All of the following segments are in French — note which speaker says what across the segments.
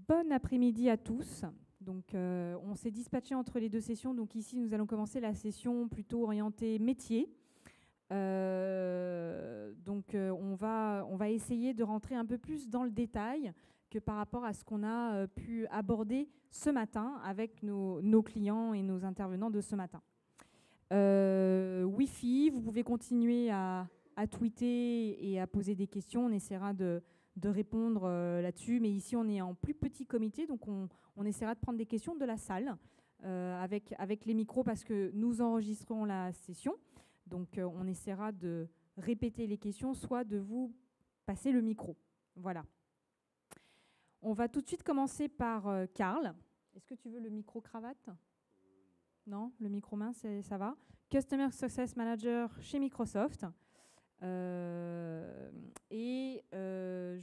Speaker 1: Bon après-midi à tous. Donc, on s'est dispatché entre les deux sessions. Donc ici, nous allons commencer la session plutôt orientée métier. On va essayer de rentrer un peu plus dans le détail que par rapport à ce qu'on a pu aborder ce matin avec nos clients et nos intervenants de ce matin. Wi-Fi, vous pouvez continuer à tweeter et à poser des questions. On essaiera de répondre là-dessus. Mais ici, on est en plus petit comité, donc on essaiera de prendre des questions de la salle avec les micros parce que nous enregistrerons la session. Donc, on essaiera de répéter les questions, soit de vous passer le micro. Voilà. On va tout de suite commencer par Karl. Est-ce que tu veux le micro-cravate ? Non, le micro-main, ça va. Customer Success Manager chez Microsoft. Je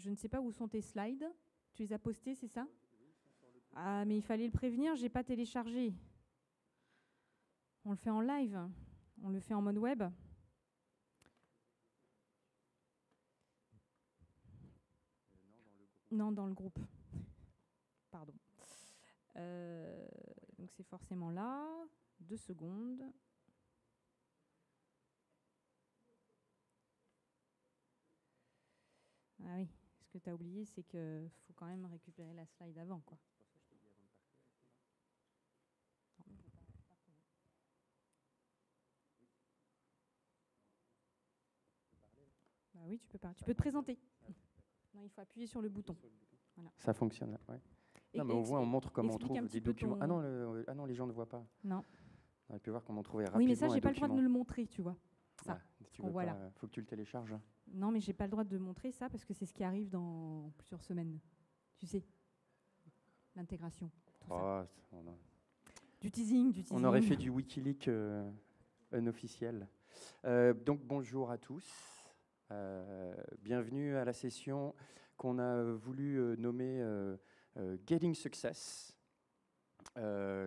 Speaker 1: ne sais pas où sont tes slides. Tu les as postés, c'est ça ? Ah, mais il fallait le prévenir, j'ai pas téléchargé. On le fait en live. On le fait en mode web. Non, dans le groupe. Pardon. Donc c'est forcément là. 2 secondes. Ah oui, ce que tu as oublié, c'est qu'il faut quand même récupérer la slide avant, quoi. Bah oui, tu peux pas. Tu peux te présenter. Non, il faut appuyer sur le bouton. Voilà.
Speaker 2: Ça fonctionne, ouais. Non, mais on montre comment on trouve des documents. Ah non, les gens ne voient pas.
Speaker 1: Non.
Speaker 2: On peut voir comment trouver rapidement.
Speaker 1: Oui, mais ça, j'ai pas le droit de le montrer, tu vois. Ça.
Speaker 2: Voilà. Faut que tu le télécharges.
Speaker 1: Non, mais j'ai pas le droit de montrer ça parce que c'est ce qui arrive dans plusieurs semaines. Tu sais, l'intégration. Du teasing.
Speaker 2: On aurait fait du Wikileaks unofficiel. Donc bonjour à tous. Bienvenue à la session qu'on a voulu nommer Getting Success,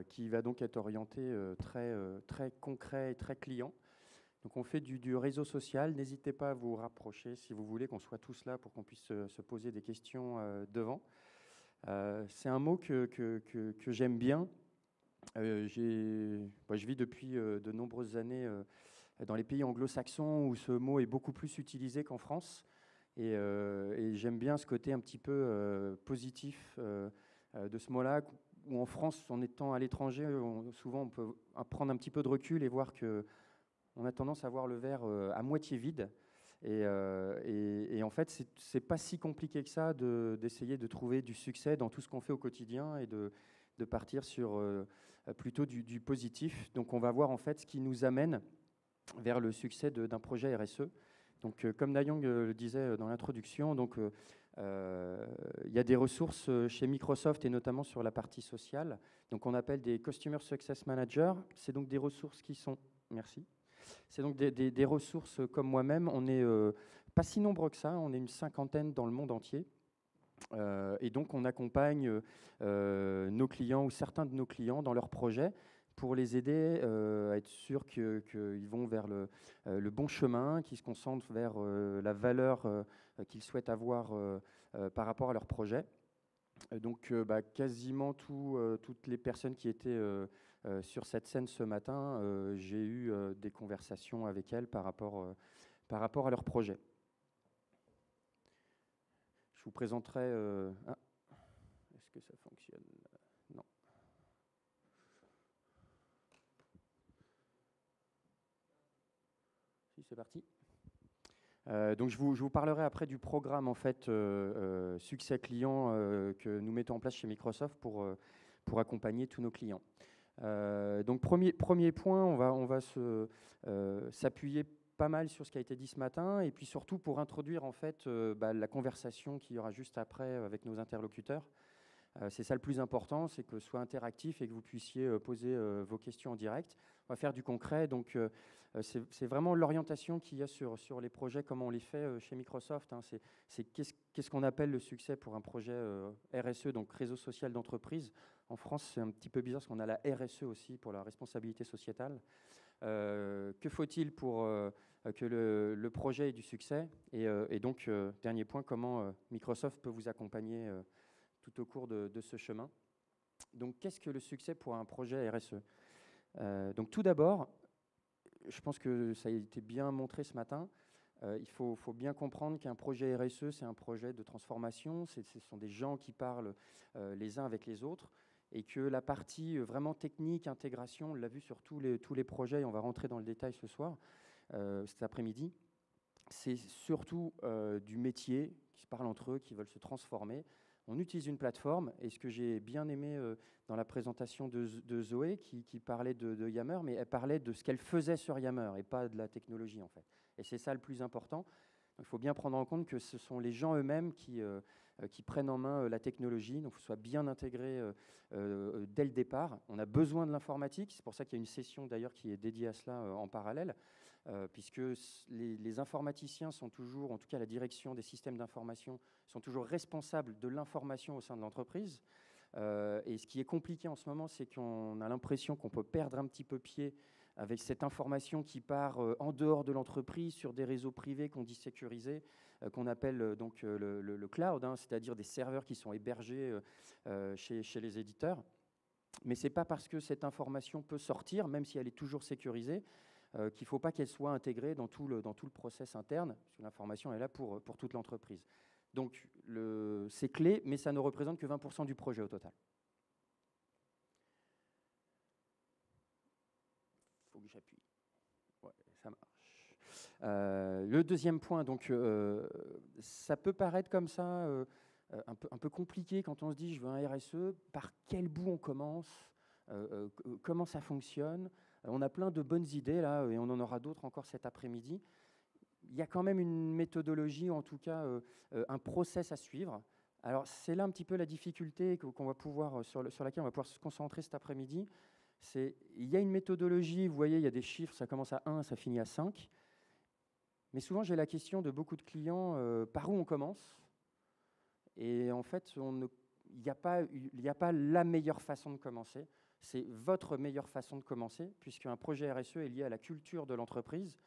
Speaker 2: qui va donc être orientée très concret et très client. Donc on fait du réseau social. N'hésitez pas à vous rapprocher si vous voulez qu'on soit tous là pour qu'on puisse se poser des questions devant. C'est un mot que j'aime bien. Je vis depuis de nombreuses années dans les pays anglo-saxons où ce mot est beaucoup plus utilisé qu'en France. Et j'aime bien ce côté un petit peu positif de ce mot-là, où en France, en étant à l'étranger, souvent on peut prendre un petit peu de recul et voir qu'on a tendance à voir le verre à moitié vide. Et en fait, c'est pas si compliqué que ça d'essayer de trouver du succès dans tout ce qu'on fait au quotidien et de partir sur plutôt du positif. Donc on va voir en fait ce qui nous amène vers le succès d'un projet RSE. Donc comme Nayang le disait dans l'introduction, donc il y a des ressources chez Microsoft et notamment sur la partie sociale. Donc on appelle des Customer Success Managers. C'est donc des ressources qui sont... Merci. C'est donc des ressources comme moi-même. On n'est pas si nombreux que ça, on est une 50aine dans le monde entier. Et donc on accompagne nos clients ou certains de nos clients dans leurs projets pour les aider à être sûrs qu'ils vont vers le bon chemin, qu'ils se concentrent vers la valeur qu'ils souhaitent avoir par rapport à leur projet. Donc quasiment toutes les personnes qui étaient sur cette scène ce matin, j'ai eu des conversations avec elles par rapport à leur projet. Je vous présenterai... Est-ce que ça fonctionne ? Non. Si, c'est parti. Donc je vous parlerai après du programme en fait succès client que nous mettons en place chez Microsoft pour accompagner tous nos clients. Donc premier point, on va s'appuyer pas mal sur ce qui a été dit ce matin et puis surtout pour introduire en fait la conversation qu'il y aura juste après avec nos interlocuteurs. C'est ça le plus important, c'est que ce soit interactif et que vous puissiez poser vos questions en direct. On va faire du concret, donc c'est vraiment l'orientation qu'il y a sur les projets, comment on les fait chez Microsoft. Hein. C'est qu'est-ce qu'on appelle le succès pour un projet RSE, donc réseau social d'entreprise. En France, c'est un petit peu bizarre parce qu'on a la RSE aussi pour la responsabilité sociétale. Que faut-il pour que le projet ait du succès ? Et donc, dernier point, comment Microsoft peut vous accompagner tout au cours de ce chemin. Donc, qu'est-ce que le succès pour un projet RSE? Donc, tout d'abord, je pense que ça a été bien montré ce matin, il faut bien comprendre qu'un projet RSE, c'est un projet de transformation, ce sont des gens qui parlent les uns avec les autres, et que la partie vraiment technique, intégration, on l'a vu sur tous les projets, et on va rentrer dans le détail ce soir, cet après-midi, c'est surtout du métier qui se parlent entre eux, qui veulent se transformer. On utilise une plateforme, et ce que j'ai bien aimé dans la présentation de Zoé, qui parlait de Yammer, mais elle parlait de ce qu'elle faisait sur Yammer, et pas de la technologie en fait. Et c'est ça le plus important. Il faut bien prendre en compte que ce sont les gens eux-mêmes qui prennent en main la technologie, donc il faut soit bien intégré dès le départ. On a besoin de l'informatique, c'est pour ça qu'il y a une session d'ailleurs qui est dédiée à cela en parallèle, puisque les informaticiens sont toujours, en tout cas la direction des systèmes d'information, sont toujours responsables de l'information au sein de l'entreprise. Et ce qui est compliqué en ce moment, c'est qu'on a l'impression qu'on peut perdre un petit peu pied avec cette information qui part en dehors de l'entreprise sur des réseaux privés qu'on dit sécurisés, qu'on appelle donc le cloud, hein, c'est-à-dire des serveurs qui sont hébergés chez les éditeurs. Mais ce n'est pas parce que cette information peut sortir, même si elle est toujours sécurisée, qu'il ne faut pas qu'elle soit intégrée dans tout le process interne, parce que l'information est là pour toute l'entreprise. Donc c'est clé, mais ça ne représente que 20% du projet au total. Il faut que j'appuie. Ouais, ça marche. Le deuxième point, donc, ça peut paraître comme ça un peu compliqué quand on se dit je veux un RSE, par quel bout on commence, comment ça fonctionne. On a plein de bonnes idées là, et on en aura d'autres encore cet après-midi. Il y a quand même une méthodologie, ou en tout cas un process à suivre. Alors c'est là un petit peu la difficulté qu'on va pouvoir, sur laquelle on va pouvoir se concentrer cet après-midi. Il y a une méthodologie, vous voyez, il y a des chiffres, ça commence à 1, ça finit à 5. Mais souvent, j'ai la question de beaucoup de clients, par où on commence? Et en fait, il n'y a pas la meilleure façon de commencer. C'est votre meilleure façon de commencer, puisqu'un projet RSE est lié à la culture de l'entreprise.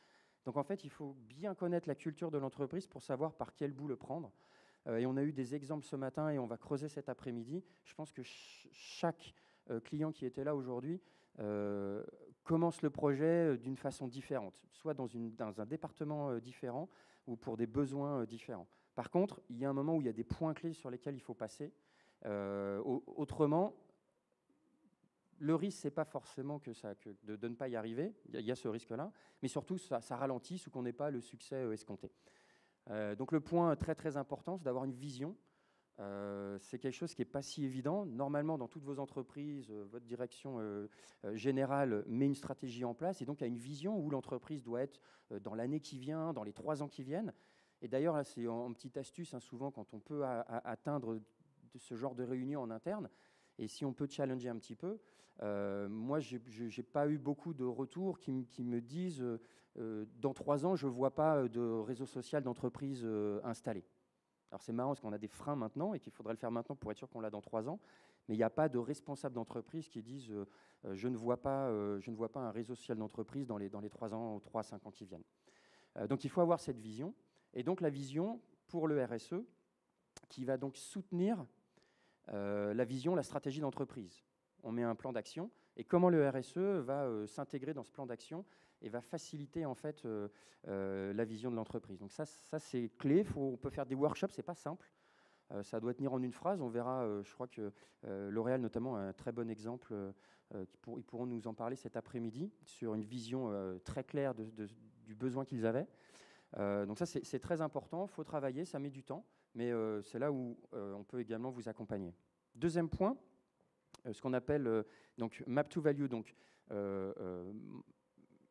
Speaker 2: Donc en fait, il faut bien connaître la culture de l'entreprise pour savoir par quel bout le prendre. Et on a eu des exemples ce matin et on va creuser cet après-midi. Je pense que chaque client qui était là aujourd'hui commence le projet d'une façon différente, soit dans un département différent ou pour des besoins différents. Par contre, il y a un moment où il y a des points clés sur lesquels il faut passer. Autrement, le risque, ce n'est pas forcément de ne pas y arriver, il y a ce risque-là, mais surtout, ça ralentit ou qu'on n'ait pas le succès escompté. Donc le point très très important, c'est d'avoir une vision. C'est quelque chose qui n'est pas si évident. Normalement, dans toutes vos entreprises, votre direction générale met une stratégie en place, et donc il y a une vision où l'entreprise doit être dans l'année qui vient, dans les 3 ans qui viennent. Et d'ailleurs, là, c'est en petite astuce, hein, souvent quand on peut atteindre de ce genre de réunion en interne, et si on peut challenger un petit peu, moi, je n'ai pas eu beaucoup de retours qui me disent dans 3 ans, je ne vois pas de réseau social d'entreprise installé. Alors c'est marrant parce qu'on a des freins maintenant et qu'il faudrait le faire maintenant pour être sûr qu'on l'a dans 3 ans, mais il n'y a pas de responsables d'entreprise qui disent je ne vois pas un réseau social d'entreprise dans les 3 ans ou 3 à 5 ans qui viennent. Donc il faut avoir cette vision, et donc la vision pour le RSE qui va donc soutenir la vision, la stratégie d'entreprise. On met un plan d'action, et comment le RSE va s'intégrer dans ce plan d'action et va faciliter en fait la vision de l'entreprise. Donc ça c'est clé. On peut faire des workshops, c'est pas simple. Ça doit tenir en une phrase. On verra. Je crois que L'Oréal notamment a un très bon exemple. Ils pourront nous en parler cet après-midi sur une vision très claire du besoin qu'ils avaient. Donc ça c'est très important. Il faut travailler, ça met du temps, mais c'est là où on peut également vous accompagner. Deuxième point, ce qu'on appelle donc map to value, donc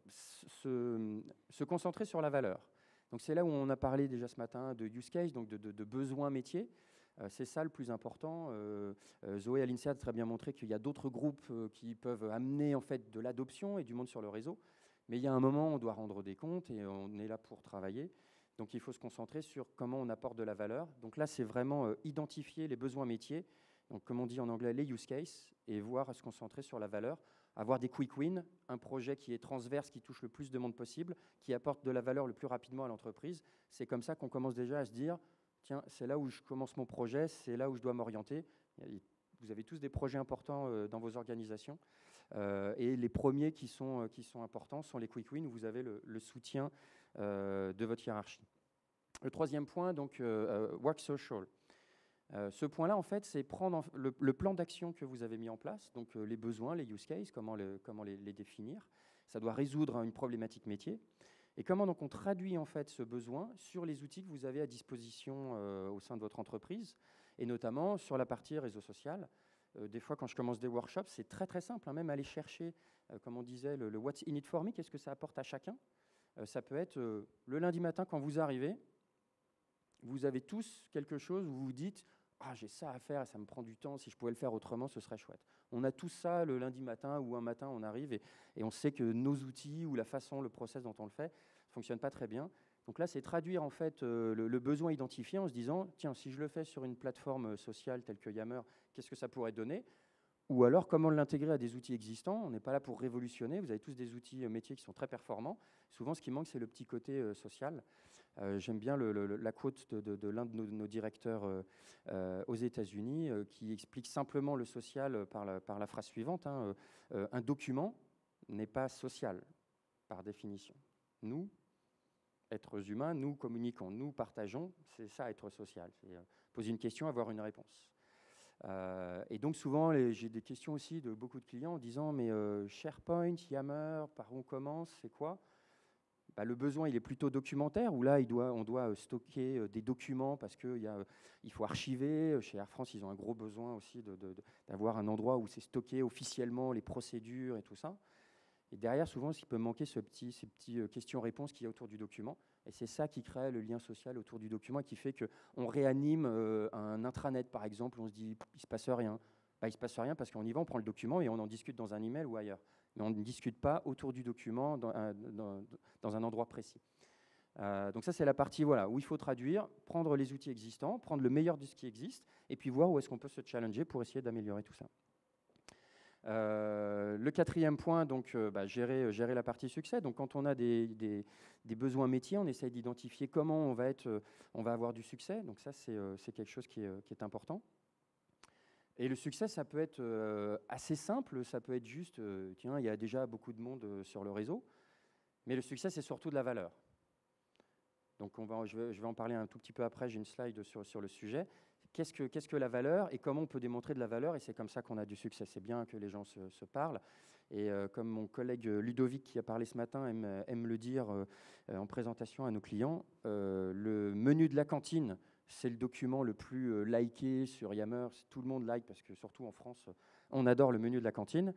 Speaker 2: se concentrer sur la valeur. Donc c'est là où on a parlé déjà ce matin de use case, donc de besoins métiers. C'est ça le plus important. Zoé à l'INSEAD a très bien montré qu'il y a d'autres groupes qui peuvent amener en fait de l'adoption et du monde sur le réseau. Mais il y a un moment où on doit rendre des comptes et on est là pour travailler. Donc il faut se concentrer sur comment on apporte de la valeur. Donc là, c'est vraiment identifier les besoins métiers. Donc comme on dit en anglais, les use cases, et voir se concentrer sur la valeur. Avoir des quick wins, un projet qui est transverse, qui touche le plus de monde possible, qui apporte de la valeur le plus rapidement à l'entreprise. C'est comme ça qu'on commence déjà à se dire, tiens, c'est là où je commence mon projet, c'est là où je dois m'orienter. Vous avez tous des projets importants dans vos organisations. Et les premiers qui sont importants sont les quick wins où vous avez le soutien de votre hiérarchie. Le troisième point, donc, work social. Ce point-là, en fait, c'est prendre le plan d'action que vous avez mis en place, donc les besoins, les use cases, comment les définir. Ça doit résoudre une problématique métier. Et comment donc on traduit en fait ce besoin sur les outils que vous avez à disposition au sein de votre entreprise, et notamment sur la partie réseau social. Des fois, quand je commence des workshops, c'est très très simple, hein, même aller chercher, comme on disait, le What's in it for me, qu'est-ce que ça apporte à chacun. Ça peut être le lundi matin quand vous arrivez, vous avez tous quelque chose où vous vous dites « Ah, j'ai ça à faire, ça me prend du temps, si je pouvais le faire autrement, ce serait chouette ». On a tous ça le lundi matin ou un matin, on arrive et on sait que nos outils ou la façon, le process dont on le fait ne fonctionne pas très bien. Donc là, c'est traduire en fait le besoin identifié en se disant « Tiens, si je le fais sur une plateforme sociale telle que Yammer, qu'est-ce que ça pourrait donner ?» Ou alors, comment l'intégrer à des outils existants. On n'est pas là pour révolutionner. Vous avez tous des outils métiers qui sont très performants. Souvent, ce qui manque, c'est le petit côté social. J'aime bien la quote de l'un de nos directeurs aux États-Unis qui explique simplement le social par la phrase suivante, hein, un document n'est pas social, par définition. Nous, êtres humains, nous communiquons, nous partageons, c'est ça être social. C'est poser une question, avoir une réponse. Et donc souvent, j'ai des questions aussi de beaucoup de clients en disant « Mais SharePoint, Yammer, par où on commence, c'est quoi ?» Le besoin, il est plutôt documentaire, où là, on doit stocker des documents parce qu'il faut archiver. Chez Air France, ils ont un gros besoin aussi d'avoir un endroit où c'est stocké officiellement, les procédures et tout ça. Et derrière, souvent, ce qui peut manquer, ces petits questions-réponses qu'il y a autour du document. Et c'est ça qui crée le lien social autour du document et qui fait qu'on réanime un intranet, par exemple, où on se dit « il ne se passe rien ». Il ne se passe rien parce qu'on y va, on prend le document et on en discute dans un email ou ailleurs. Mais on ne discute pas autour du document dans un endroit précis. Donc ça, c'est la partie où il faut traduire, prendre les outils existants, prendre le meilleur de ce qui existe, et puis voir où est-ce qu'on peut se challenger pour essayer d'améliorer tout ça. Le quatrième point, donc, gérer la partie succès. Donc, quand on a des besoins métiers, on essaye d'identifier comment on va avoir du succès. Donc ça, c'est quelque chose qui est important. Et le succès, ça peut être assez simple, ça peut être juste, tiens, il y a déjà beaucoup de monde sur le réseau, mais le succès, c'est surtout de la valeur. Donc je vais en parler un tout petit peu après, j'ai une slide sur le sujet. Qu'est-ce que la valeur et comment on peut démontrer de la valeur, et c'est comme ça qu'on a du succès. C'est bien que les gens se parlent, et comme mon collègue Ludovic qui a parlé ce matin aime le dire en présentation à nos clients, le menu de la cantine, c'est le document le plus liké sur Yammer. Tout le monde like parce que surtout en France, on adore le menu de la cantine.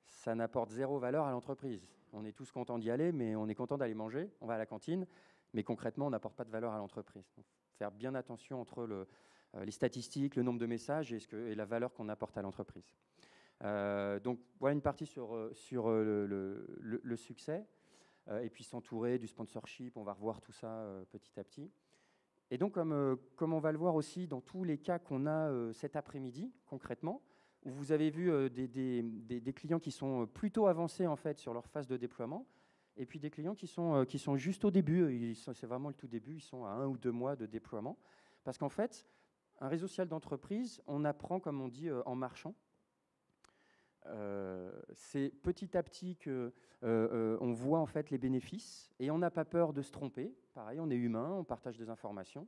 Speaker 2: Ça n'apporte zéro valeur à l'entreprise. On est tous contents d'y aller, mais on est content d'aller manger. On va à la cantine, mais concrètement, on n'apporte pas de valeur à l'entreprise. Donc, faire bien attention entre les statistiques, le nombre de messages et la valeur qu'on apporte à l'entreprise. Donc voilà une partie sur le succès. Et puis s'entourer du sponsorship, on va revoir tout ça petit à petit. Et donc, comme on va le voir aussi dans tous les cas qu'on a cet après-midi, concrètement, où vous avez vu des clients qui sont plutôt avancés en fait sur leur phase de déploiement, et puis des clients qui sont juste au début. C'est vraiment le tout début, ils sont à 1 ou 2 mois de déploiement. Parce qu'en fait, un réseau social d'entreprise, on apprend, comme on dit, en marchant. C'est petit à petit qu'on voit en fait les bénéfices et on n'a pas peur de se tromper. Pareil, on est humain, on partage des informations.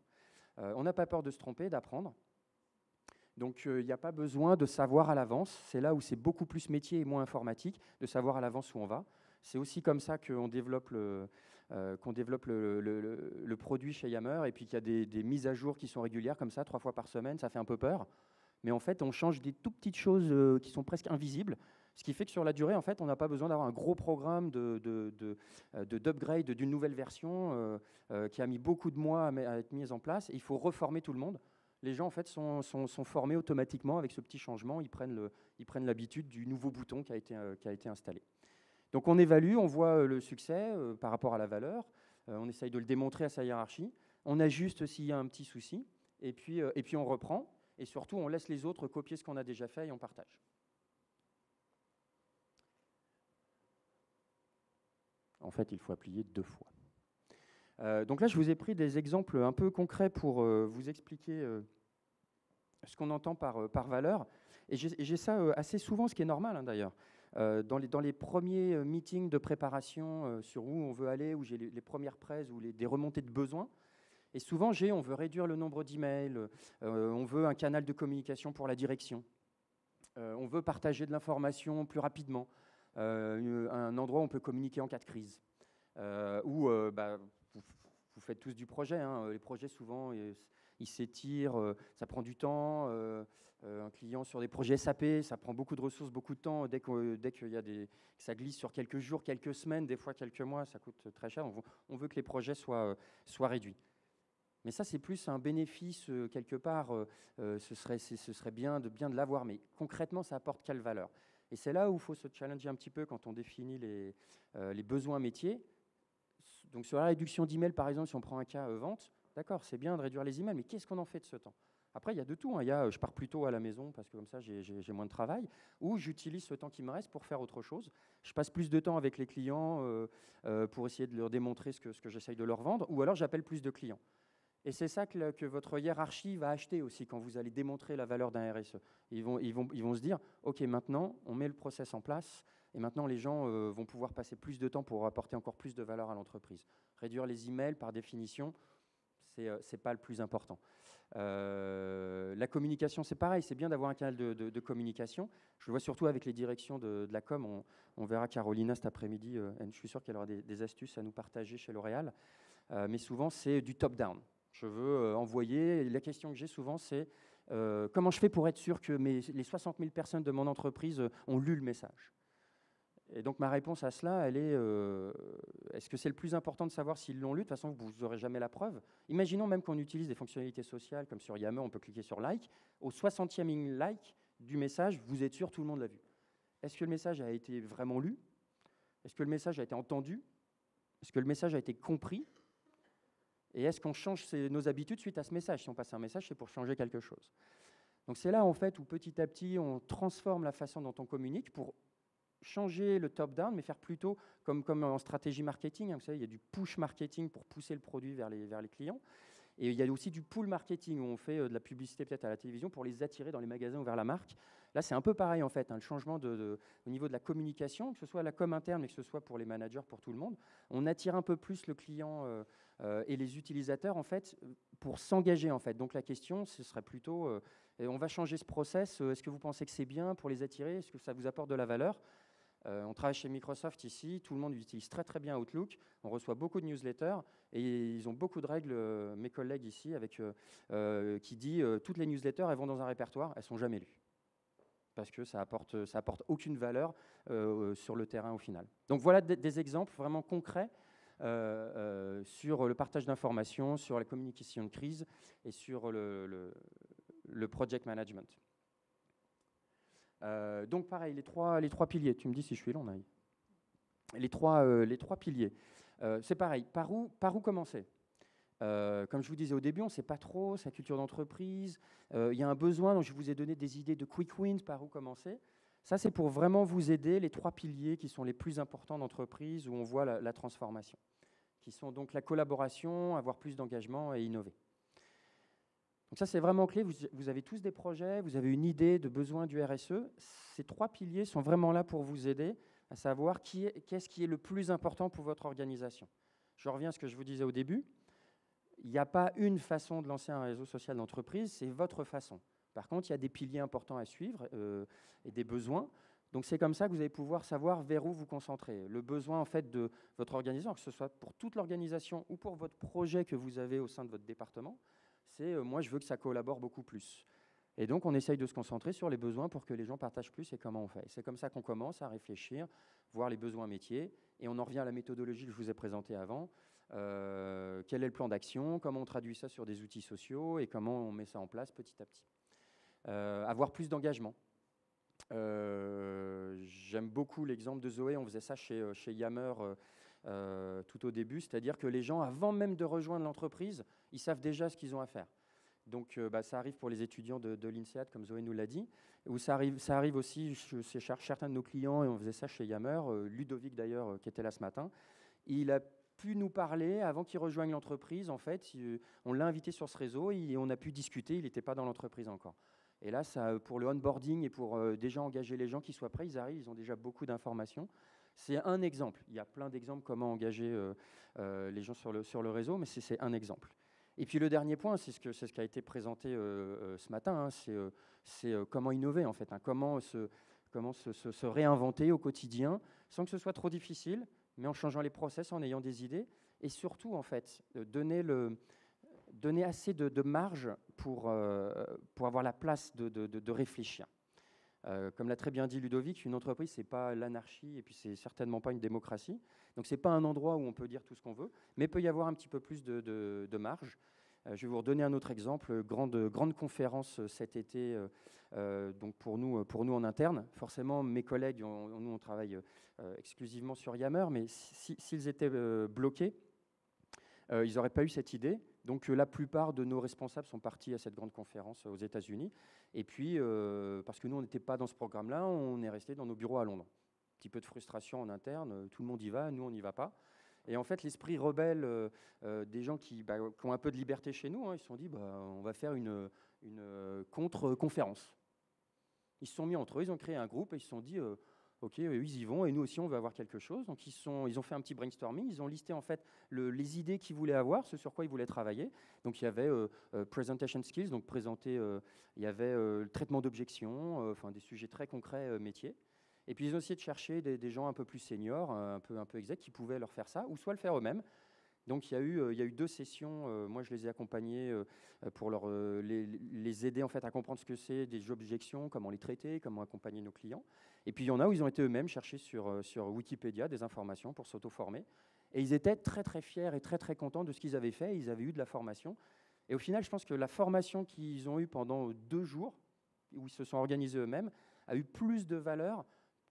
Speaker 2: On n'a pas peur de se tromper, d'apprendre. Donc il n'y a pas besoin de savoir à l'avance. C'est là où c'est beaucoup plus métier et moins informatique, de savoir à l'avance où on va. C'est aussi comme ça qu'on développe le produit chez Yammer, et puis qu'il y a des mises à jour qui sont régulières comme ça, 3 fois par semaine. Ça fait un peu peur. Mais en fait, on change des tout petites choses qui sont presque invisibles, ce qui fait que sur la durée, en fait, on n'a pas besoin d'avoir un gros programme d'upgrade d'une nouvelle version qui a mis beaucoup de mois à être mise en place. Et il faut reformer tout le monde. Les gens, en fait, sont formés automatiquement avec ce petit changement. Ils prennent l'habitude du nouveau bouton qui a été installé. Donc, on évalue, on voit le succès par rapport à la valeur. On essaye de le démontrer à sa hiérarchie. On ajuste s'il y a un petit souci. Et puis on reprend. Et surtout, on laisse les autres copier ce qu'on a déjà fait et on partage. En fait, il faut appuyer 2 fois. Donc là, je vous ai pris des exemples un peu concrets pour vous expliquer ce qu'on entend par valeur. Et j'ai ça assez souvent, ce qui est normal d'ailleurs. Dans les premiers meetings de préparation sur où on veut aller, où j'ai les premières prises ou des remontées de besoins, et souvent on veut réduire le nombre d'emails, on veut un canal de communication pour la direction, on veut partager de l'information plus rapidement, un endroit où on peut communiquer en cas de crise, vous faites tous du projet, les projets souvent ils s'étirent, ça prend du temps. Un client sur des projets SAP, ça prend beaucoup de ressources, beaucoup de temps. Dès qu'il y a ça glisse sur quelques jours, quelques semaines, des fois quelques mois, ça coûte très cher. On veut que les projets soient réduits. Mais ça, c'est plus un bénéfice quelque part. Ce serait bien de l'avoir. Mais concrètement, ça apporte quelle valeur? Et c'est là où il faut se challenger un petit peu quand on définit les besoins métiers. Donc sur la réduction d'emails, par exemple, si on prend un cas vente, d'accord, c'est bien de réduire les emails, mais qu'est-ce qu'on en fait de ce temps? Après, il y a de tout. Il y a je pars plus tôt à la maison parce que comme ça, j'ai moins de travail, ou j'utilise ce temps qui me reste pour faire autre chose. Je passe plus de temps avec les clients pour essayer de leur démontrer ce que j'essaye de leur vendre, ou alors j'appelle plus de clients. Et c'est ça que votre hiérarchie va acheter aussi quand vous allez démontrer la valeur d'un RSE. Ils vont se dire, OK, maintenant, on met le process en place, et maintenant, les gens vont pouvoir passer plus de temps pour apporter encore plus de valeur à l'entreprise. Réduire les emails, par définition, c'est pas le plus important. La communication, c'est pareil, c'est bien d'avoir un canal de communication. Je le vois surtout avec les directions de la com. On verra Carolina cet après-midi, je suis sûr qu'elle aura des astuces à nous partager chez L'Oréal. Mais souvent, c'est du top-down. Je veux envoyer. La question que j'ai souvent, c'est comment je fais pour être sûr que les 60 000 personnes de mon entreprise ont lu le message? Et donc ma réponse à cela, elle est est-ce que c'est le plus important de savoir s'ils l'ont lu? De toute façon, vous n'aurez jamais la preuve. Imaginons même qu'on utilise des fonctionnalités sociales, comme sur Yammer, on peut cliquer sur like. Au 60e like du message, vous êtes sûr, tout le monde l'a vu. Est-ce que le message a été vraiment lu? Est-ce que le message a été entendu? Est-ce que le message a été compris? Et est-ce qu'on change nos habitudes suite à ce message? Si on passe un message, c'est pour changer quelque chose. Donc c'est là, en fait, où petit à petit, on transforme la façon dont on communique pour changer le top-down, mais faire plutôt comme en stratégie marketing. Vous savez, il y a du push marketing pour pousser le produit vers les clients. Et il y a aussi du pull marketing où on fait de la publicité peut-être à la télévision pour les attirer dans les magasins ou vers la marque. Là, c'est un peu pareil en fait, le changement au niveau de la communication, que ce soit la com interne, mais que ce soit pour les managers, pour tout le monde. On attire un peu plus le client et les utilisateurs en fait pour s'engager en fait. Donc la question, ce serait plutôt, on va changer ce process. Est-ce que vous pensez que c'est bien pour les attirer? Est-ce que ça vous apporte de la valeur? On travaille chez Microsoft ici, tout le monde utilise très très bien Outlook, on reçoit beaucoup de newsletters et ils ont beaucoup de règles, mes collègues ici, qui dit toutes les newsletters, elles vont dans un répertoire, elles ne sont jamais lues. Parce que ça apporte aucune valeur sur le terrain au final. Donc voilà des exemples vraiment concrets sur le partage d'informations, sur la communication de crise et sur le project management. Donc pareil, les trois piliers. Tu me dis si je suis long, Naï. Les trois piliers. C'est pareil. Par où commencer? Comme je vous disais au début, on ne sait pas trop, sa culture d'entreprise. Il y a un besoin, donc je vous ai donné des idées de quick wins, par où commencer. Ça, c'est pour vraiment vous aider, les trois piliers qui sont les plus importants d'entreprise, où on voit la transformation, qui sont donc la collaboration, avoir plus d'engagement et innover. Donc ça, c'est vraiment clé. Vous avez tous des projets, vous avez une idée de besoin du RSE. Ces trois piliers sont vraiment là pour vous aider à savoir qu'est-ce qui est le plus important pour votre organisation. Je reviens à ce que je vous disais au début. Il n'y a pas une façon de lancer un réseau social d'entreprise, c'est votre façon. Par contre, il y a des piliers importants à suivre et des besoins. Donc c'est comme ça que vous allez pouvoir savoir vers où vous concentrer. Le besoin en fait de votre organisation, que ce soit pour toute l'organisation ou pour votre projet que vous avez au sein de votre département, c'est moi je veux que ça collabore beaucoup plus. Et donc on essaye de se concentrer sur les besoins pour que les gens partagent plus et comment on fait. C'est comme ça qu'on commence à réfléchir, voir les besoins métiers, et on en revient à la méthodologie que je vous ai présentée avant. Quel est le plan d'action, comment on traduit ça sur des outils sociaux et comment on met ça en place petit à petit. Avoir plus d'engagement. J'aime beaucoup l'exemple de Zoé, on faisait ça chez Yammer tout au début, c'est-à-dire que les gens, avant même de rejoindre l'entreprise, ils savent déjà ce qu'ils ont à faire. Donc ça arrive pour les étudiants de l'INSEAD, comme Zoé nous l'a dit, ou ça arrive aussi chez certains de nos clients, et on faisait ça chez Yammer, Ludovic d'ailleurs, qui était là ce matin, il a pu nous parler avant qu'il rejoigne l'entreprise. En fait, on l'a invité sur ce réseau et on a pu discuter. Il n'était pas dans l'entreprise encore. Et là, ça, pour le onboarding et pour déjà engager les gens qui soient prêts, ils arrivent, ils ont déjà beaucoup d'informations. C'est un exemple. Il y a plein d'exemples comment engager les gens sur le réseau, mais c'est un exemple. Et puis le dernier point, c'est ce qui a été présenté ce matin, hein, c'est comment innover en fait, hein, comment se réinventer au quotidien sans que ce soit trop difficile, mais en changeant les process, en ayant des idées, et surtout en fait donner assez de marge pour avoir la place de réfléchir. Comme l'a très bien dit Ludovic, une entreprise, c'est pas l'anarchie et puis c'est certainement pas une démocratie. Donc c'est pas un endroit où on peut dire tout ce qu'on veut, mais il peut y avoir un petit peu plus de marge. Je vais vous redonner un autre exemple. Grande conférence cet été, donc pour nous en interne. Forcément, mes collègues, nous on travaille exclusivement sur Yammer, mais s'ils étaient bloqués, ils n'auraient pas eu cette idée. Donc la plupart de nos responsables sont partis à cette grande conférence aux États-Unis. Et puis, parce que nous, on n'était pas dans ce programme-là, on est resté dans nos bureaux à Londres. Un petit peu de frustration en interne, tout le monde y va, nous, on n'y va pas. Et en fait, l'esprit rebelle des gens qui ont un peu de liberté chez nous, hein, ils se sont dit, on va faire une contre-conférence. Ils se sont mis entre eux, ils ont créé un groupe et ils se sont dit... OK, ils y vont et nous aussi on veut avoir quelque chose. Donc ils ont fait un petit brainstorming, ils ont listé en fait les idées qu'ils voulaient avoir, ce sur quoi ils voulaient travailler. Donc il y avait presentation skills, donc présenter, il y avait le traitement d'objections, enfin des sujets très concrets métiers. Et puis ils ont essayé de chercher des gens un peu plus seniors, un peu execs qui pouvaient leur faire ça ou soit le faire eux-mêmes. Donc il y a eu 2 sessions, moi je les ai accompagnés pour les aider en fait à comprendre ce que c'est des objections, comment les traiter, comment accompagner nos clients. Et puis il y en a où ils ont été eux-mêmes chercher sur Wikipédia des informations pour s'auto-former. Et ils étaient très très fiers et très très contents de ce qu'ils avaient fait, ils avaient eu de la formation. Et au final je pense que la formation qu'ils ont eue pendant 2 jours, où ils se sont organisés eux-mêmes, a eu plus de valeur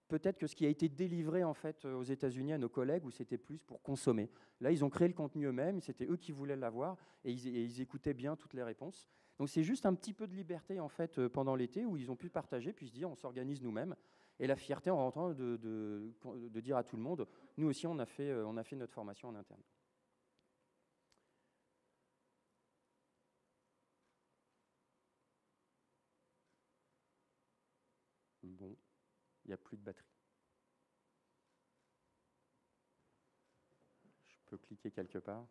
Speaker 2: peut-être que ce qui a été délivré en fait aux États-Unis à nos collègues, où c'était plus pour consommer. Là, ils ont créé le contenu eux-mêmes, c'était eux qui voulaient l'avoir, et ils écoutaient bien toutes les réponses. Donc c'est juste un petit peu de liberté en fait pendant l'été, où ils ont pu partager, puis se dire on s'organise nous-mêmes, et la fierté en rentrant de dire à tout le monde, nous aussi on a fait notre formation en interne. Bon. Il n'y a plus de batterie. Je peux cliquer quelque part.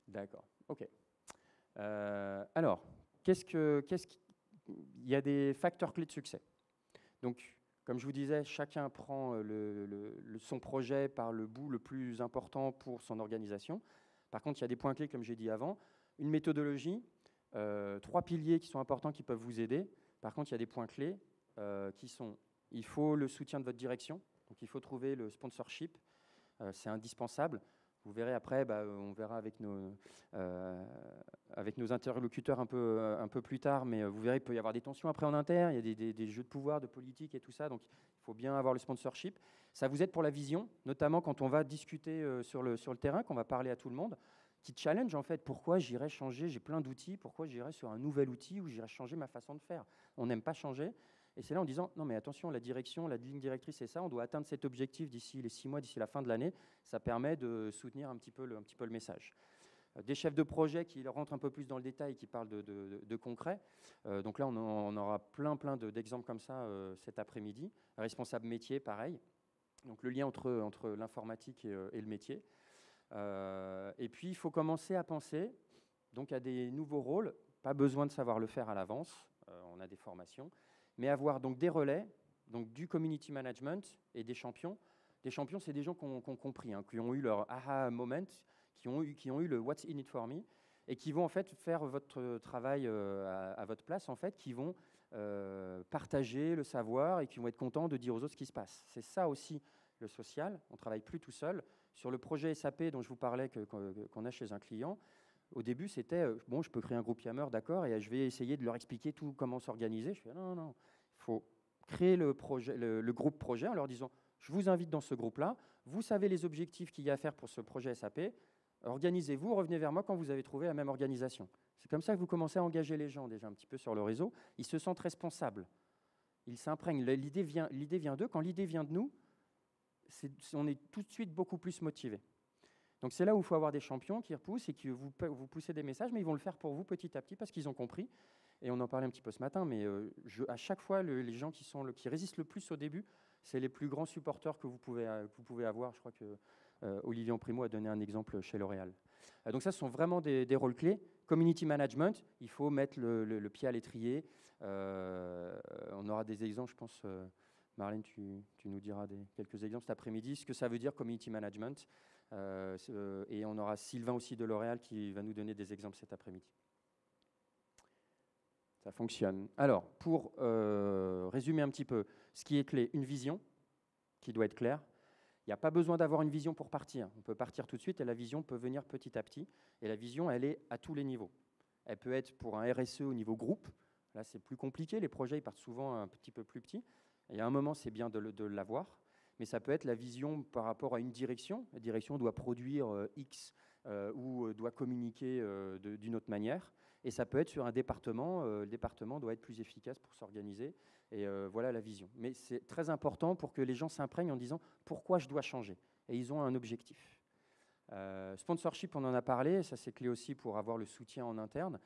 Speaker 2: D'accord, ok. Alors, il y a des facteurs clés de succès. Donc, comme je vous disais, chacun prend son projet par le bout le plus important pour son organisation. Par contre, il y a des points clés, comme j'ai dit avant. Une méthodologie, 3 piliers qui sont importants, qui peuvent vous aider. Par contre, il y a des points clés qui sont, il faut le soutien de votre direction, donc il faut trouver le sponsorship, c'est indispensable. Vous verrez après, on verra avec nos interlocuteurs un peu plus tard, mais vous verrez, il peut y avoir des tensions après en interne, il y a des jeux de pouvoir, de politique et tout ça, donc il faut bien avoir le sponsorship. Ça vous aide pour la vision, notamment quand on va discuter sur le terrain, qu'on va parler à tout le monde, qui challenge en fait, pourquoi j'irais changer, j'ai plein d'outils, pourquoi j'irais sur un nouvel outil ou j'irais changer ma façon de faire. On n'aime pas changer, et c'est là en disant, non mais attention, la direction, la ligne directrice, c'est ça, on doit atteindre cet objectif d'ici les 6 mois, d'ici la fin de l'année, ça permet de soutenir un petit peu le message. Des chefs de projet qui rentrent un peu plus dans le détail, qui parlent de concret. Donc là, on aura plein d'exemples comme ça cet après-midi. Responsable métier, pareil. Donc le lien entre l'informatique et le métier. Et puis, il faut commencer à penser donc, à des nouveaux rôles. Pas besoin de savoir le faire à l'avance. On a des formations. Mais avoir donc des relais, donc du community management et des champions. Des champions, c'est des gens qui ont compris, hein, qui ont eu leur aha moment, qui ont eu le what's in it for me, et qui vont en fait faire votre travail à votre place, en fait, qui vont partager le savoir et qui vont être contents de dire aux autres ce qui se passe. C'est ça aussi le social. On ne travaille plus tout seul. Sur le projet SAP dont je vous parlais qu'on a chez un client, au début, c'était bon, je peux créer un groupe Yammer, d'accord, et je vais essayer de leur expliquer tout comment s'organiser. Je fais non, il faut créer le groupe projet en leur disant je vous invite dans ce groupe-là, vous savez les objectifs qu'il y a à faire pour ce projet SAP, organisez-vous, revenez vers moi quand vous avez trouvé la même organisation. C'est comme ça que vous commencez à engager les gens déjà un petit peu sur le réseau. Ils se sentent responsables. Ils s'imprègnent. L'idée vient d'eux. Quand l'idée vient de nous, c'est eux qui vont décider. Donc, on est tout de suite beaucoup plus motivé. Donc c'est là où il faut avoir des champions qui repoussent et qui vous poussez des messages, mais ils vont le faire pour vous petit à petit parce qu'ils ont compris. Et on en parlait un petit peu ce matin, mais à chaque fois, les gens qui résistent le plus au début, c'est les plus grands supporters que vous pouvez avoir. Je crois que Olivier Primo a donné un exemple chez L'Oréal. Donc ça, ce sont vraiment des rôles clés. Community management, il faut mettre le pied à l'étrier. On aura des exemples, je pense. Marlène, tu nous diras quelques exemples cet après-midi, ce que ça veut dire community management. Et on aura Sylvain aussi de L'Oréal qui va nous donner des exemples cet après-midi. Ça fonctionne. Alors, pour résumer un petit peu, ce qui est clé, une vision qui doit être claire. Il n'y a pas besoin d'avoir une vision pour partir. On peut partir tout de suite et la vision peut venir petit à petit. Et la vision, elle est à tous les niveaux. Elle peut être pour un RSE au niveau groupe. Là, c'est plus compliqué. Les projets ils partent souvent un petit peu plus petits. Et à un moment, c'est bien de l'avoir. Mais ça peut être la vision par rapport à une direction. La direction doit produire X ou doit communiquer d'une autre manière. Et ça peut être sur un département. Le département doit être plus efficace pour s'organiser. Et voilà la vision. Mais c'est très important pour que les gens s'imprègnent en disant pourquoi je dois changer. Et ils ont un objectif. Sponsorship, on en a parlé. Ça, c'est clé aussi pour avoir le soutien en interne.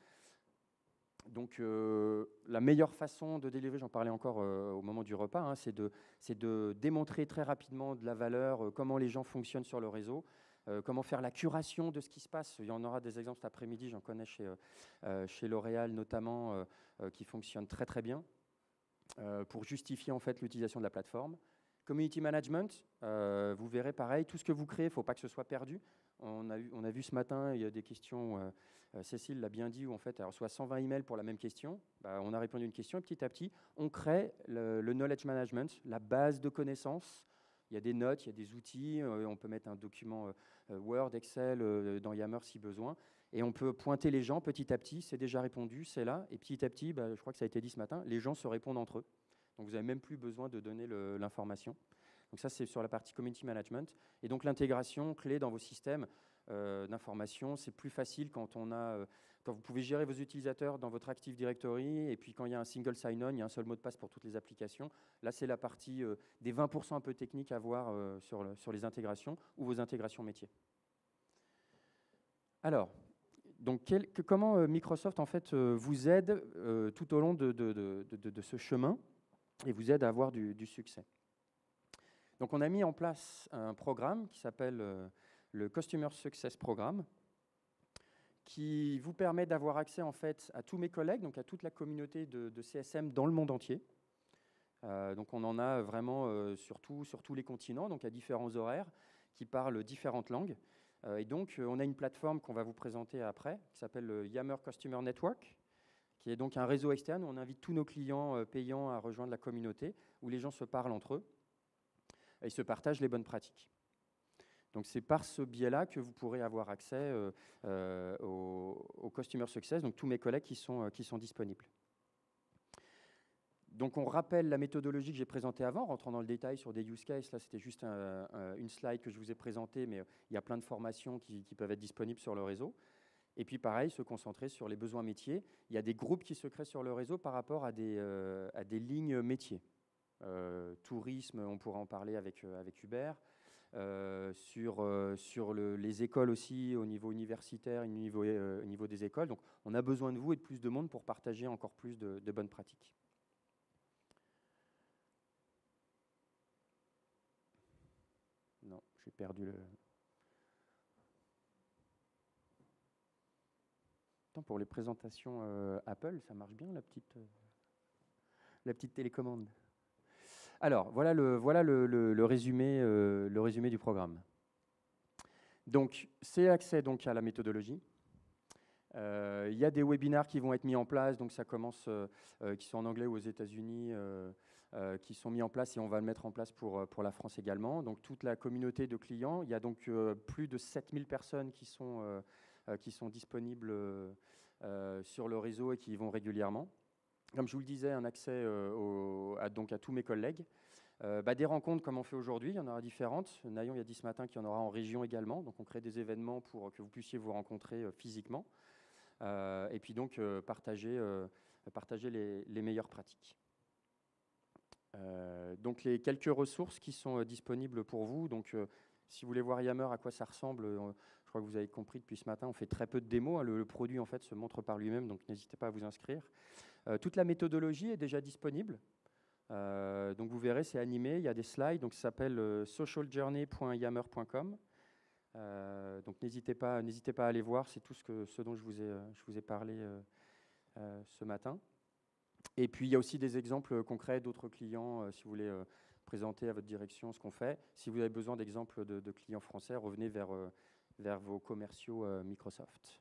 Speaker 2: Donc, la meilleure façon de délivrer, j'en parlais encore au moment du repas, hein, c'est de démontrer très rapidement de la valeur, comment les gens fonctionnent sur le réseau, comment faire la curation de ce qui se passe. Il y en aura des exemples cet après-midi, j'en connais chez L'Oréal notamment, qui fonctionnent très très bien, pour justifier en fait l'utilisation de la plateforme. Community management, vous verrez pareil, tout ce que vous créez, il ne faut pas que ce soit perdu. On a vu ce matin, il y a des questions, Cécile l'a bien dit, où en fait, elle reçoit 120 emails pour la même question. On a répondu à une question et petit à petit, on crée le knowledge management, la base de connaissances. Il y a des notes, il y a des outils, on peut mettre un document Word, Excel, dans Yammer si besoin. Et on peut pointer les gens petit à petit, c'est déjà répondu, c'est là. Et petit à petit, je crois que ça a été dit ce matin, les gens se répondent entre eux. Donc vous n'avez même plus besoin de donner l'information. Donc ça, c'est sur la partie community management. Et donc l'intégration clé dans vos systèmes d'information, c'est plus facile quand vous pouvez gérer vos utilisateurs dans votre Active Directory, et puis quand il y a un single sign-on, il y a un seul mot de passe pour toutes les applications. Là, c'est la partie des 20% un peu techniques à voir sur les intégrations ou vos intégrations métiers. Alors, donc comment Microsoft en fait vous aide tout au long de ce chemin et vous aide à avoir du succès. Donc on a mis en place un programme qui s'appelle le Customer Success Programme, qui vous permet d'avoir accès en fait à tous mes collègues, donc à toute la communauté de CSM dans le monde entier. Donc on en a vraiment sur tous les continents, donc à différents horaires, qui parlent différentes langues. Et donc on a une plateforme qu'on va vous présenter après, qui s'appelle le Yammer Customer Network, qui est donc un réseau externe où on invite tous nos clients payants à rejoindre la communauté, où les gens se parlent entre eux et se partagent les bonnes pratiques. Donc c'est par ce biais-là que vous pourrez avoir accès au Customer Success, donc tous mes collègues qui sont disponibles. Donc on rappelle la méthodologie que j'ai présentée avant, rentrant dans le détail sur des use cases. Là, c'était juste une slide que je vous ai présentée, mais il y a plein de formations qui peuvent être disponibles sur le réseau. Et puis pareil, se concentrer sur les besoins métiers. Il y a des groupes qui se créent sur le réseau par rapport à des lignes métiers. Tourisme, on pourra en parler avec Hubert. Sur les écoles aussi, au niveau universitaire, au niveau des écoles. Donc on a besoin de vous et de plus de monde pour partager encore plus de bonnes pratiques. Non, j'ai perdu le... Pour les présentations Apple, ça marche bien, la petite télécommande. Alors, voilà le résumé du programme. Donc, c'est accès donc, à la méthodologie. Il y a des webinaires qui vont être mis en place, donc ça commence, qui sont en anglais ou aux États-Unis, qui sont mis en place et on va le mettre en place pour la France également. Donc, toute la communauté de clients, il y a donc plus de 7000 personnes qui sont disponibles sur le réseau et qui y vont régulièrement. Comme je vous le disais, un accès à tous mes collègues. Des rencontres comme on fait aujourd'hui, il y en aura différentes. Nayon, il a dit ce matin qu'il y en aura en région également. Donc on crée des événements pour que vous puissiez vous rencontrer physiquement. Et puis donc partager les meilleures pratiques. Donc les quelques ressources qui sont disponibles pour vous. Donc si vous voulez voir Yammer, à quoi ça ressemble, je crois que vous avez compris depuis ce matin, on fait très peu de démos. Hein. Le produit en fait se montre par lui-même, donc n'hésitez pas à vous inscrire. Toute la méthodologie est déjà disponible. Donc vous verrez, c'est animé, il y a des slides. Donc ça s'appelle socialjourney.yammer.com. Donc n'hésitez pas à aller voir. C'est tout ce dont je vous ai parlé ce matin. Et puis, il y a aussi des exemples concrets d'autres clients, si vous voulez présenter à votre direction ce qu'on fait. Si vous avez besoin d'exemples de clients français, revenez vers vos commerciaux Microsoft.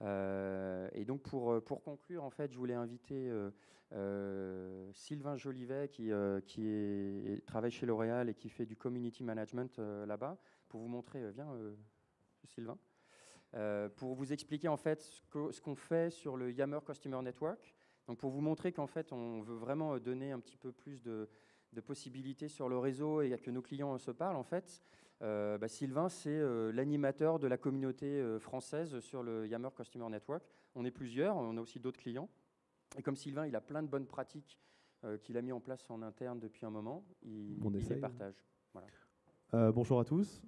Speaker 2: Et donc, pour conclure, en fait, je voulais inviter Sylvain Jolivet, qui travaille chez L'Oréal et qui fait du community management là-bas, pour vous montrer, viens Sylvain, pour vous expliquer en fait ce qu'on fait sur le Yammer Customer Network. Donc pour vous montrer qu'en fait, on veut vraiment donner un petit peu plus de possibilités sur le réseau et que nos clients se parlent, en fait, Sylvain, c'est l'animateur de la communauté française sur le Yammer Customer Network. On est plusieurs, on a aussi d'autres clients. Et comme Sylvain, il a plein de bonnes pratiques qu'il a mis en place en interne depuis un moment, il les partage. Voilà.
Speaker 3: Bonjour à tous.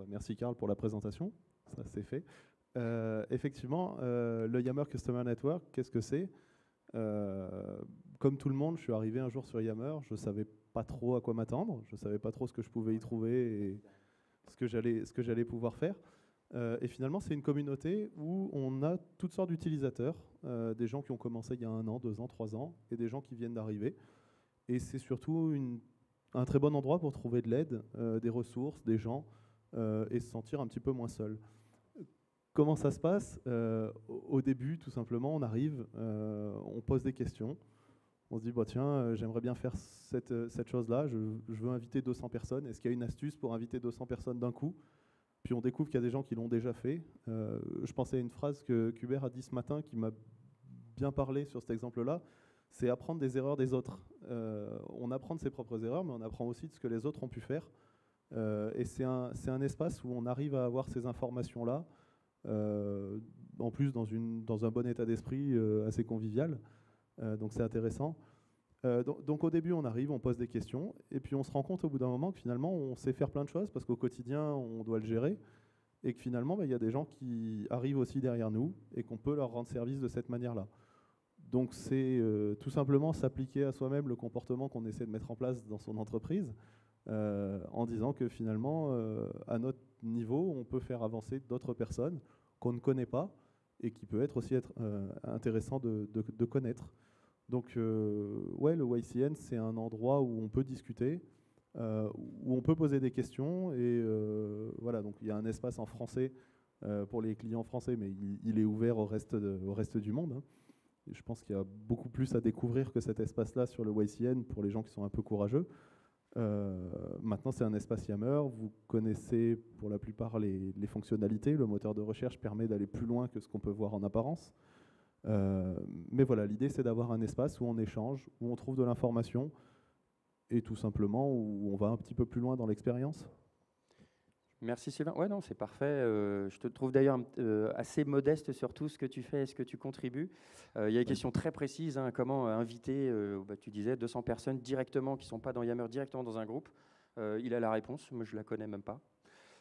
Speaker 3: Merci Karl pour la présentation, ça c'est fait. Effectivement, le Yammer Customer Network, qu'est-ce que c'est ? Comme tout le monde, je suis arrivé un jour sur Yammer, je ne savais pas trop à quoi m'attendre, je ne savais pas trop ce que je pouvais y trouver et ce que j'allais pouvoir faire. Et finalement, c'est une communauté où on a toutes sortes d'utilisateurs, des gens qui ont commencé il y a 1 an, 2 ans, 3 ans, et des gens qui viennent d'arriver. Et c'est surtout un très bon endroit pour trouver de l'aide, des ressources, des gens, et se sentir un petit peu moins seul. Comment ça se passe ? Au début, tout simplement, on arrive, on pose des questions. On se dit, tiens, j'aimerais bien faire cette chose-là, je veux inviter 200 personnes. Est-ce qu'il y a une astuce pour inviter 200 personnes d'un coup ? Puis on découvre qu'il y a des gens qui l'ont déjà fait. Je pensais à une phrase que Hubert a dit ce matin qui m'a bien parlé sur cet exemple-là, c'est apprendre des erreurs des autres. On apprend de ses propres erreurs, mais on apprend aussi de ce que les autres ont pu faire. Et c'est un espace où on arrive à avoir ces informations-là, en plus dans un bon état d'esprit assez convivial, donc c'est intéressant. Donc au début on arrive, on pose des questions et puis on se rend compte au bout d'un moment que finalement on sait faire plein de choses parce qu'au quotidien on doit le gérer et que finalement il y a des gens qui arrivent aussi derrière nous et qu'on peut leur rendre service de cette manière-là. Donc c'est tout simplement s'appliquer à soi-même le comportement qu'on essaie de mettre en place dans son entreprise, en disant que finalement, à notre niveau, on peut faire avancer d'autres personnes qu'on ne connaît pas et qui peut aussi être intéressant de connaître. Donc, ouais, le YCN, c'est un endroit où on peut discuter, où on peut poser des questions. Et voilà, donc il y a un espace en français pour les clients français, mais il est ouvert au reste du monde. Hein. Et je pense qu'il y a beaucoup plus à découvrir que cet espace-là sur le YCN pour les gens qui sont un peu courageux. Maintenant, c'est un espace Yammer. Vous connaissez pour la plupart les fonctionnalités. Le moteur de recherche permet d'aller plus loin que ce qu'on peut voir en apparence. Mais voilà, l'idée, c'est d'avoir un espace où on échange, où on trouve de l'information et tout simplement où on va un petit peu plus loin dans l'expérience.
Speaker 2: Merci Sylvain. Ouais, non, c'est parfait. Je te trouve d'ailleurs assez modeste sur tout ce que tu fais et ce que tu contribues. Il y a des questions très précises. Hein, comment inviter, tu disais, 200 personnes directement qui ne sont pas dans Yammer, directement dans un groupe. Il a la réponse. Moi, je ne la connais même pas.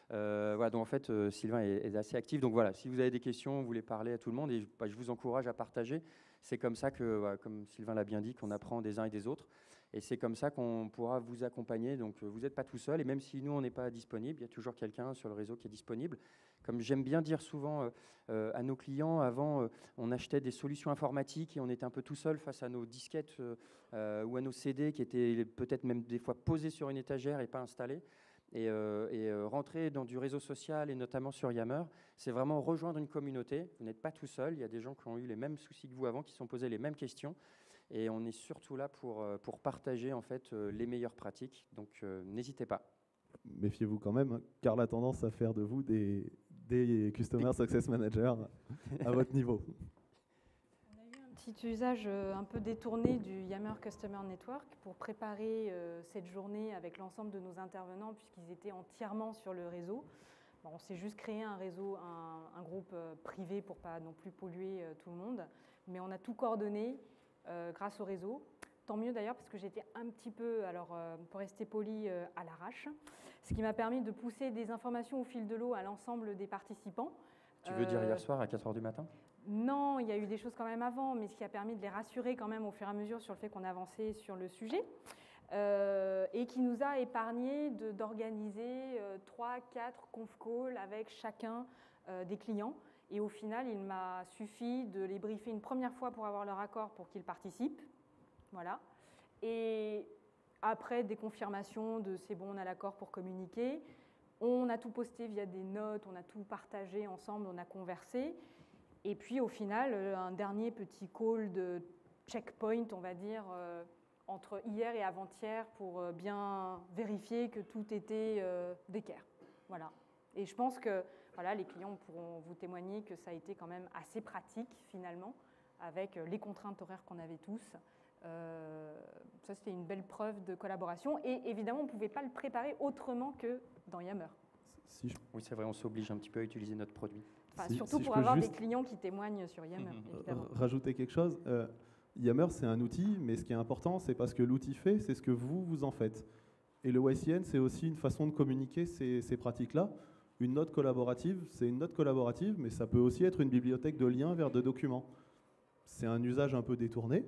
Speaker 2: Voilà, donc en fait, Sylvain est assez actif. Donc voilà, si vous avez des questions, vous voulez parler à tout le monde, et je vous encourage à partager. C'est comme ça que, comme Sylvain l'a bien dit, qu'on apprend des uns et des autres. Et c'est comme ça qu'on pourra vous accompagner. Donc, vous n'êtes pas tout seul. Et même si nous, on n'est pas disponible, il y a toujours quelqu'un sur le réseau qui est disponible. Comme j'aime bien dire souvent à nos clients, avant, on achetait des solutions informatiques et on était un peu tout seul face à nos disquettes ou à nos CD qui étaient peut-être même des fois posés sur une étagère et pas installés. Et rentrer dans du réseau social et notamment sur Yammer, c'est vraiment rejoindre une communauté. Vous n'êtes pas tout seul. Il y a des gens qui ont eu les mêmes soucis que vous avant, qui se sont posés les mêmes questions. Et on est surtout là pour partager en fait les meilleures pratiques. Donc n'hésitez pas.
Speaker 3: Méfiez-vous quand même, hein, car la tendance à faire de vous des Customer Success Managers à votre niveau.
Speaker 1: On a eu un petit usage un peu détourné du Yammer Customer Network pour préparer cette journée avec l'ensemble de nos intervenants puisqu'ils étaient entièrement sur le réseau. Bon, on s'est juste créé un réseau, un groupe privé pour pas non plus polluer tout le monde, mais on a tout coordonné grâce au réseau. tant mieux d'ailleurs, parce que j'étais un petit peu, alors pour rester poli, à l'arrache, ce qui m'a permis de pousser des informations au fil de l'eau à l'ensemble des participants.
Speaker 2: Tu veux dire hier soir à 4 h du matin?
Speaker 1: Non, il y a eu des choses quand même avant, mais ce qui a permis de les rassurer quand même au fur et à mesure sur le fait qu'on avançait sur le sujet, et qui nous a épargné d'organiser 3-4 conf calls avec chacun des clients. Et au final, il m'a suffi de les briefer une première fois pour avoir leur accord pour qu'ils participent. Voilà. Et après, des confirmations de c'est bon, on a l'accord pour communiquer. On a tout posté via des notes, on a tout partagé ensemble, on a conversé. Et puis au final, un dernier petit call de checkpoint, on va dire, entre hier et avant-hier pour bien vérifier que tout était d'équerre. Voilà. Et je pense que voilà, les clients pourront vous témoigner que ça a été quand même assez pratique finalement, avec les contraintes horaires qu'on avait tous. Ça, c'était une belle preuve de collaboration. Et évidemment, on ne pouvait pas le préparer autrement que dans Yammer.
Speaker 2: Oui, c'est vrai, on s'oblige un petit peu à utiliser notre produit.
Speaker 1: Enfin, surtout pour avoir des clients qui témoignent sur Yammer, évidemment.
Speaker 3: Rajouter quelque chose. Yammer, c'est un outil, mais ce qui est important, c'est pas ce que l'outil fait, c'est ce que vous en faites. Et le YCN, c'est aussi une façon de communiquer ces pratiques-là. Une note collaborative, c'est une note collaborative, mais ça peut aussi être une bibliothèque de liens vers des documents. C'est un usage un peu détourné,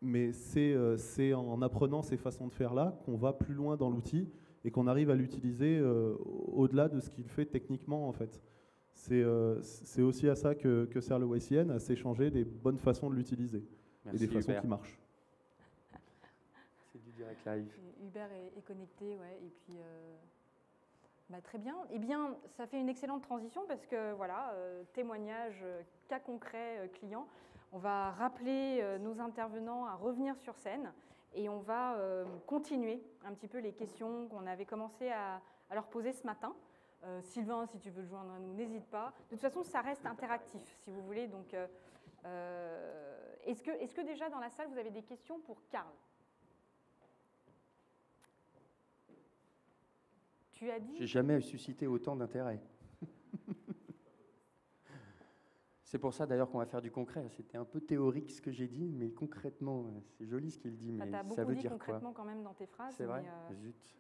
Speaker 3: mais c'est en apprenant ces façons de faire-là qu'on va plus loin dans l'outil et qu'on arrive à l'utiliser au-delà de ce qu'il fait techniquement, en fait. C'est aussi à ça que sert le YCN, à s'échanger des bonnes façons de l'utiliser et des façons qui marchent.
Speaker 2: C'est du direct live.
Speaker 1: Hubert est connecté, ouais, et puis très bien. Eh bien, ça fait une excellente transition parce que voilà, témoignage, cas concret, client. On va rappeler nos intervenants à revenir sur scène et on va continuer un petit peu les questions qu'on avait commencé à leur poser ce matin. Sylvain, si tu veux le joindre à nous, n'hésite pas. De toute façon, ça reste interactif, si vous voulez. Donc, est-ce que déjà dans la salle, vous avez des questions pour Karl? Tu as dit...
Speaker 2: J'ai jamais suscité autant d'intérêt. C'est pour ça d'ailleurs qu'on va faire du concret. C'était un peu théorique ce que j'ai dit, mais concrètement, c'est joli ce qu'il dit, mais
Speaker 1: ça veut dire quoi? Tu as beaucoup dit concrètement quand même dans tes phrases.
Speaker 2: C'est vrai. Zut.